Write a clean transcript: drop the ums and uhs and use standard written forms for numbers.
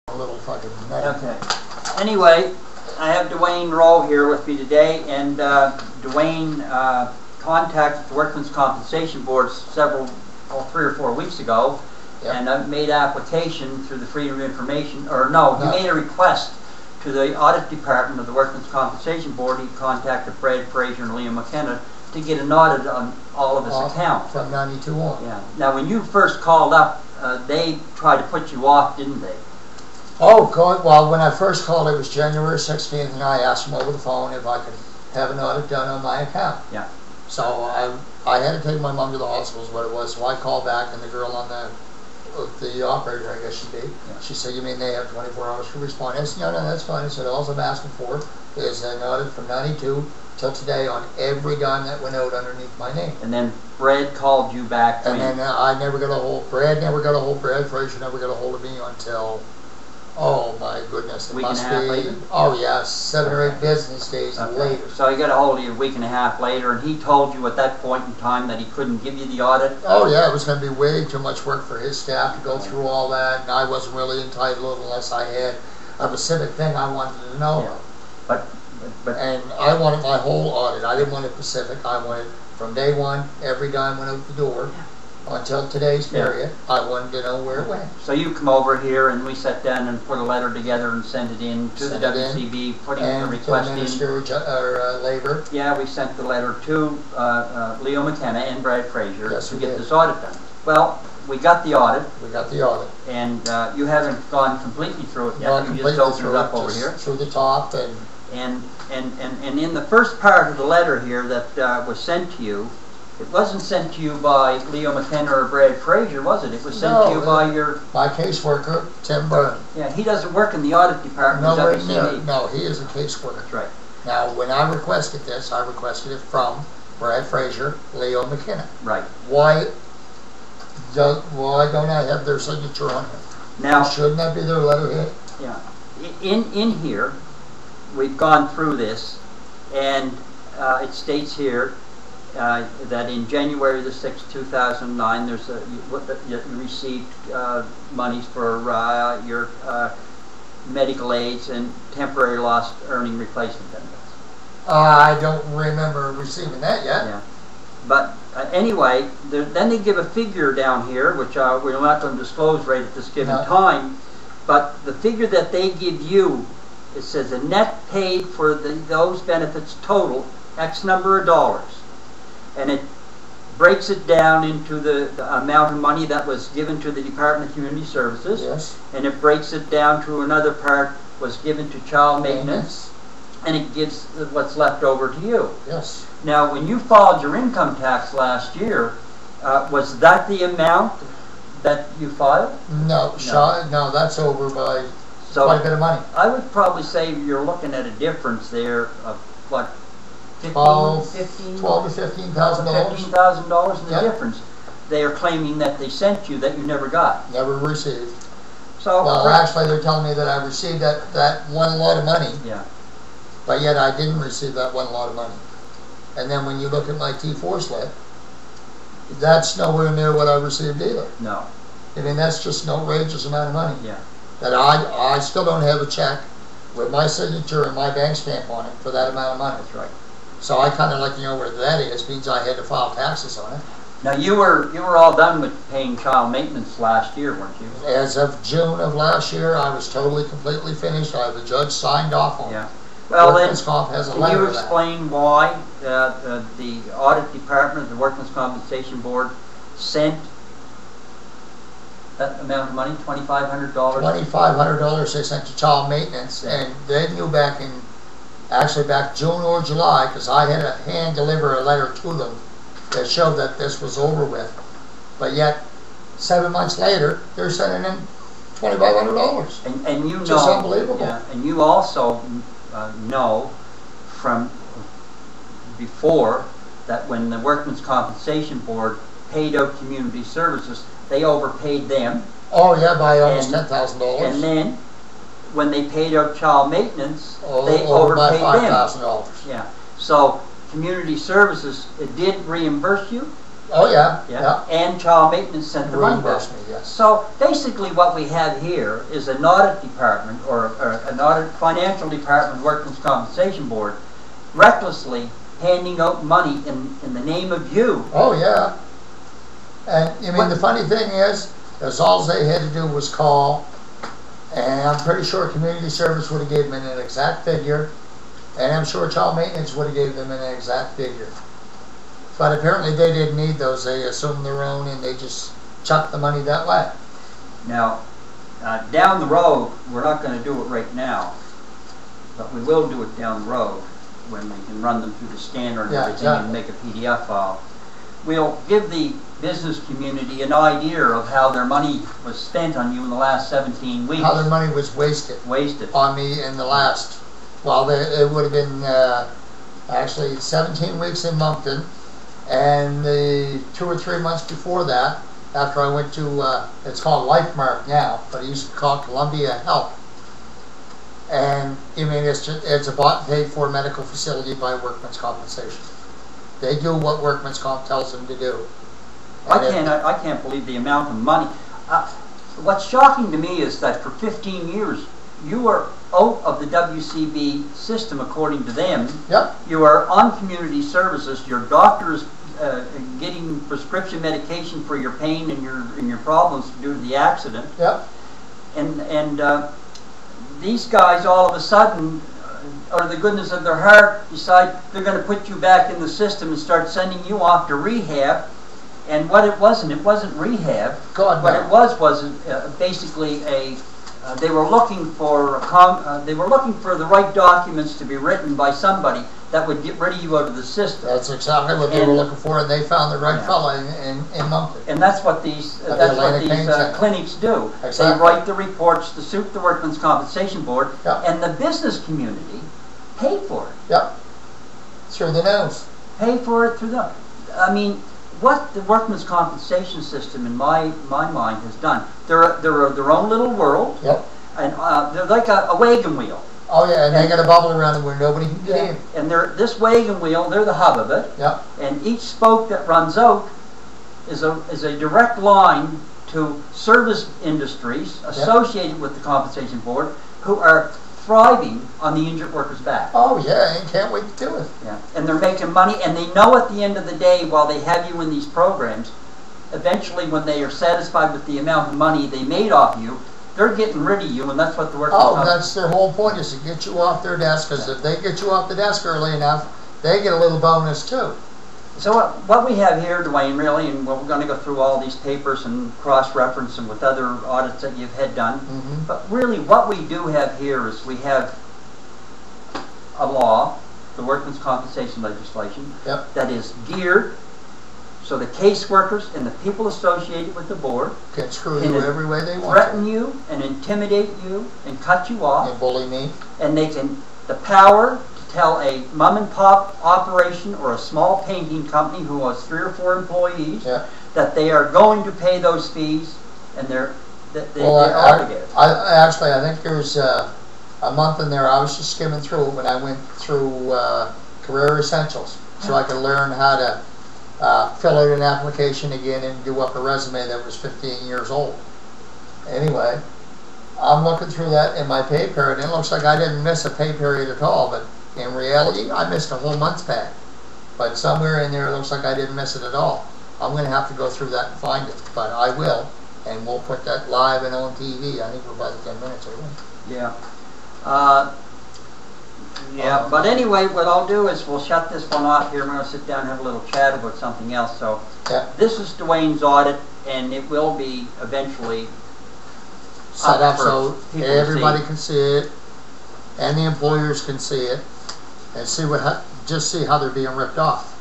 A little fucking nut. Okay. Anyway, I have Dwayne Rowe here with me today, and Dwayne contacted the Workmen's Compensation Board 3 or 4 weeks ago, and made application through the Freedom of Information, or no, he made a request to the Audit Department of the Workmen's Compensation Board. He contacted Brad Fraser and Leo McKenna to get an audit on all of his accounts. From 92 on. Yeah. Now, when you first called up, they tried to put you off, didn't they? Oh, God. Well, when I first called, it was January 16th, and I asked them over the phone if I could have an audit done on my account. Yeah. So I had to take my mom to the hospital is what it was. So I called back, and the girl on the operator, I guess she'd be, she said, "You mean they have 24 hours to respond?" I said, "No, that's fine." I said, "All I'm asking for is an audit from 92 till today on every dime that went out underneath my name." And then Brad called you back. And then I never got a hold. Brad never got a hold. Brad Fraser never got a hold of me until, oh my goodness, it must be, later? Oh yeah, 7 or 8 business days later. So he got a hold of you a week and a half later, and he told you at that point in time that he couldn't give you the audit? Oh yeah, it was going to be way too much work for his staff to go through all that, and I wasn't really entitled unless I had a specific thing I wanted to know. Yeah. But and I wanted my whole audit. I didn't want it specific. I wanted from day one, every dime went out the door. Until today's period, I wanted to know where it went. So you come over here, and we sat down and put a letter together and sent it in to the WCB, putting the request in. And to the Minister of Labor. Yeah, we sent the letter to Leo McKenna and Brad Fraser to get this audit done. Well, we got the audit. We got the audit. And you haven't gone completely through it yet. Not You just opened it up over here. Through the top. And in the first part of the letter here that was sent to you, it wasn't sent to you by Leo McKenna or Brad Fraser, was it? It was sent to you by my caseworker, Tim Byrne. Yeah, he doesn't work in the audit department. No, he is a caseworker. That's right. Now, when I requested this, I requested it from Brad Fraser, Leo McKenna. Right. Why don't I have their signature on it? Now, shouldn't that be their letterhead? Yeah. In here, we've gone through this, and it states here that in January the 6th, 2009, you received monies for your medical aids and temporary lost earning replacement benefits. I don't remember receiving that yet. Yeah. But anyway, then they give a figure down here, which we're not going to disclose right at this given time, but the figure that they give you, it says the net paid for those benefits total X number of dollars. And it breaks it down into the amount of money that was given to the Department of Community Services. Yes. And it breaks it down to another part was given to child maintenance. And it gives what's left over to you. Yes. Now, when you filed your income tax last year, was that the amount that you filed? No, that's over by quite a bit of money. I would probably say you're looking at a difference there of what? $12,000 to $15,000. $15,000 in the difference. They are claiming that they sent you that you never got. Never received. So well, actually, they're telling me that I received that one lot of money. Yeah. But yet I didn't receive that one lot of money. And then when you look at my T4 slip, that's nowhere near what I received either. No. I mean, that's just an outrageous amount of money. Yeah. That I still don't have a check with my signature and my bank stamp on it for that amount of money. That's right. So I kind of like to know where that is. Means I had to file taxes on it. Now you were all done with paying child maintenance last year, weren't you? As of June of last year, I was totally, completely finished. The judge signed off on it. Well, then, can you explain why the audit department of the Workmen's Compensation Board sent that amount of money, $2,500? $2,500 they sent to child maintenance, and they knew back June or July, because I had to hand deliver a letter to them that showed that this was over with. But yet, 7 months later, they're sending in $2,500. And you know, just unbelievable. Yeah, and you also know from before that when the Workmen's Compensation Board paid out community services, they overpaid them. Oh yeah, by almost $10,000. And then when they paid out child maintenance, they overpaid them. $5,000. Yeah. So community services, it did reimburse you? Oh, yeah, Yeah. And child maintenance sent the money back. Reimburse me, yes. So basically what we have here is an audit department or an audit financial department, Workmen's Compensation Board, recklessly handing out money in the name of you. Oh, yeah. And, I mean, the funny thing is all they had to do was call, and I'm pretty sure community service would have gave them an exact figure, and I'm sure child maintenance would have gave them an exact figure. But apparently they didn't need those. They assumed their own, and they just chucked the money that way. Now, down the road, we're not going to do it right now, but we will do it down the road when we can run them through the scanner and everything and make a PDF file. We'll give the business community an idea of how their money was spent on you in the last 17 weeks. How their money was wasted on me in the last, well, it would have been actually 17 weeks in Moncton, and the 2 or 3 months before that, after I went to, it's called LifeMark now, but it used to be called Columbia Health. And I mean, it's a bought and paid for medical facility by Workmen's Compensation. They do what Workmen's Comp tells them to do. I can't believe the amount of money. What's shocking to me is that for 15 years, you were out of the WCB system, according to them. Yep. You are on community services. Your doctor is getting prescription medication for your pain and your problems due to the accident. Yep. And these guys all of a sudden, out of the goodness of their heart, decide they're going to put you back in the system and start sending you off to rehab. And what it wasn't rehab. God, what no. It was basically they were looking for the right documents to be written by somebody that would get rid of you out of the system. That's exactly what they were looking for, and they found the right fella in Moncton. And that's what these clinics do. Exactly. They write the reports to suit the Workmen's Compensation Board, Yep. and the business community pay for it. Yep. Through the nose. Pay for it through the. I mean, what the Workmen's Compensation System, in my mind, has done. They're their own little world. Yep. And they're like a wagon wheel. Oh yeah, and they got a bubble around it where nobody can get in. And this wagon wheel, they're the hub of it. Yep. And each spoke that runs out is a direct line to service industries associated with the Compensation Board who are thriving on the injured worker's back. Oh yeah, and can't wait to do it. Yeah. And they're making money, and they know at the end of the day, while they have you in these programs, eventually when they are satisfied with the amount of money they made off you, they're getting rid of you, and that's what the workers. Oh, that's their whole point, is to get you off their desk, because if they get you off the desk early enough, they get a little bonus too. So what we have here, Dwayne, really, and we're going to go through all these papers and cross-reference them with other audits that you've had done, but really what we do have here is we have a law, the Workmen's Compensation legislation, that is geared so the caseworkers and the people associated with the board can screw you every way they want. Threaten you and intimidate you and cut you off. And bully me. And they can, the power to tell a mom and pop operation or a small painting company who has 3 or 4 employees that they are going to pay those fees, and they're obligated. I think there's a month in there. I was just skimming through it when I went through Career Essentials, so I could learn how to fill out an application again and do up a resume that was 15 years old. Anyway, I'm looking through that in my pay period, and it looks like I didn't miss a pay period at all, but in reality, I missed a whole month's pay. But somewhere in there, it looks like I didn't miss it at all. I'm going to have to go through that and find it, but I will, and we'll put that live and on TV. I think we're about 10 minutes, aren't we? Yeah. But anyway, what I'll do is we'll shut this one off here. We're going to sit down and have a little chat about something else. So this is Dwayne's audit, and it will be eventually set up so everybody can see it, and the employers can see it, and just see how they're being ripped off.